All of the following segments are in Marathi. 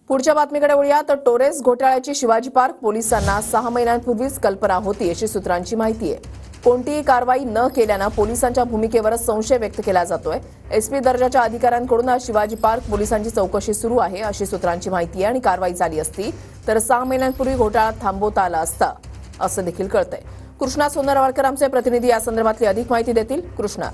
पुढच्या बातमीकडे वळूया तर टोरेस घोटाळ्याची शिवाजी पार्क पोलिसांना 6 महिन्यांपूर्वीच कल्पना होती अशी सूत्रांची माहिती आहे। कोणतीही कारवाई न केल्यानं पोलिसांच्या भूमिकेवरच संशय व्यक्त केला जातोय। एसपी दर्जाच्या अधिकाऱ्यांकडून शिवाजी पार्क पोलिसांची चौकशी सुरू आहे अशी सूत्रांची माहिती आहे आणि कारवाई झाली असती तर 6 महिन्यांपूर्वी घोटाळा थांबवता आला असता असं देखील कळतंय। कृष्णा सोनरवाडकर आमचे प्रतिनिधी या संदर्भातली अधिक माहिती देतील। कृष्णा,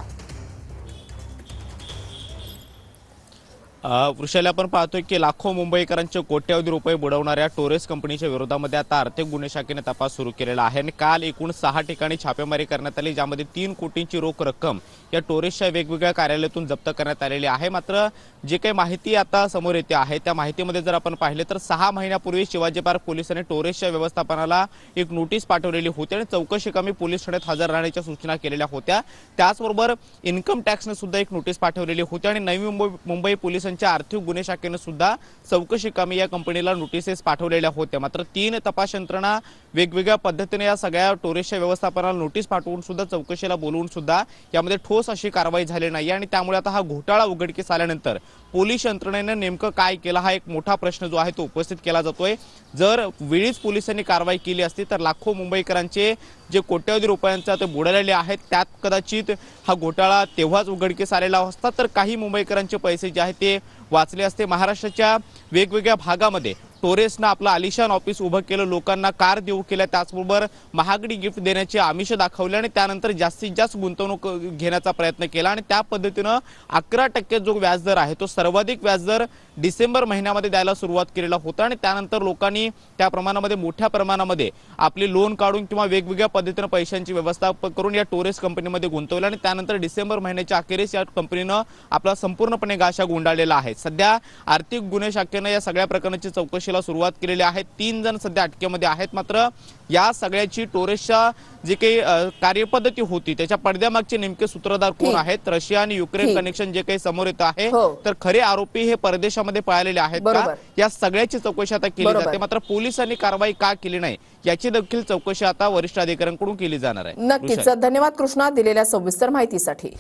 वृषाली, आपण पाहतोय की लाखो मुंबईकरांचे कोट्यवधी रुपये बुडवणाऱ्या टोरेस कंपनीच्या विरोधामध्ये आता आर्थिक गुन्हे शाखेने तपास सुरू केलेला आहे आणि काल एकूण 6 ठिकाणी छापेमारी करण्यात आली, ज्यामध्ये 3 कोटींची रोख रक्कम या टोरेसच्या वेगवेगळ्या कार्यालयातून जप्त करण्यात आलेली आहे। मात्र जे काही माहिती आता समोर येते आहे त्या माहितीमध्ये जर आपण पाहिले तर 6 महिन्यापूर्वी शिवाजी पार्क पोलिसांनी टोरेसच्या व्यवस्थापनाला एक नोटीस पाठवलेली होती आणि चौकशी कामी पोलीस ठाण्यात हजर राहण्याच्या सूचना केलेल्या होत्या। त्याचबरोबर इन्कम टॅक्सने सुद्धा एक नोटीस पाठवलेली होती आणि नवी मुंबई पोलिसांच्या आर्थिक गुन्हे शाखेने सुद्धा चौकशी कामी या कंपनीला नोटिसेस पाठवलेल्या होत्या। मात्र 3 तपास यंत्रणा वेगवेगळ्या पद्धतीने या सगळ्या टोरेसच्या व्यवस्थापनाला नोटीस पाठवून सुद्धा चौकशीला बोलवून सुद्धा यामध्ये ठोस अशी कारवाई झाली नाही आणि त्यामुळे आता हा घोटाळा उघडकीस आल्यानंतर पोलीस यंत्रणेने नेमकं काय केलं हा एक मोठा प्रश्न जो आहे तो उपस्थित केला जातोय। जर वेळीच पोलिसांनी कारवाई केली असती तर लाखो मुंबईकरांचे जे कोट्यवधी रुपयांचा ते बुडालेले आहेत त्यात कदाचित हा घोटाळा तेव्हाच उघडकीस आलेला असता तर काही मुंबईकरांचे पैसे जे आहेत ते वाचले असते। महाराष्ट्राच्या वेगवेगळ्या भागामध्ये टोरेसनं आपलं आलिशान ऑफिस उभं केलं, लोकांना कार देऊ केल्या, त्याचबरोबर महागडी गिफ्ट देण्याचे आमिष दाखवले आणि त्यानंतर जास्तीत जास्त गुंतवणूक घेण्याचा प्रयत्न केला आणि त्या पद्धतीनं 11% जो व्याजदर आहे तो सर्वाधिक व्याजदर डिसेंबर महिन्यामध्ये द्यायला सुरुवात केलेला होता आणि त्यानंतर लोकांनी त्या प्रमाणामध्ये मोठ्या प्रमाणामध्ये आपली लोन काढून किंवा वेगवेगळ्या पद्धतीने पैशांची व्यवस्था करून या टोरेस कंपनीमध्ये गुंतवलं आणि त्यानंतर डिसेंबर महिन्याच्या अखेरीस या कंपनीनं आपला संपूर्णपणे गाशा गुंडाळलेला आहे। सध्या आर्थिक गुन्हे शाखेने या सगळ्या प्रकरणाची चौकशीला सुरुवात केलेली आहे। 3 जण सध्या अटकेमध्ये आहेत। मात्र या सगळ्याची टोरेसच्या जी काही कार्यपद्धती होती त्याच्या पडद्यामागचे नेमके सूत्रधार कोण आहेत, रशिया आणि युक्रेन कनेक्शन जे काही समोर येत आहे तर खरे आरोपी हे परदेशामध्ये पळालेले आहेत का, या सगळ्याची चौकशी आता केली जाते। मात्र पोलिसांनी कारवाई का केली नाही याची देखील चौकशी आता वरिष्ठ अधिकाऱ्यांकडून केली जाणार आहे। नक्कीच, धन्यवाद कृष्णा दिलेल्या सविस्तर माहितीसाठी।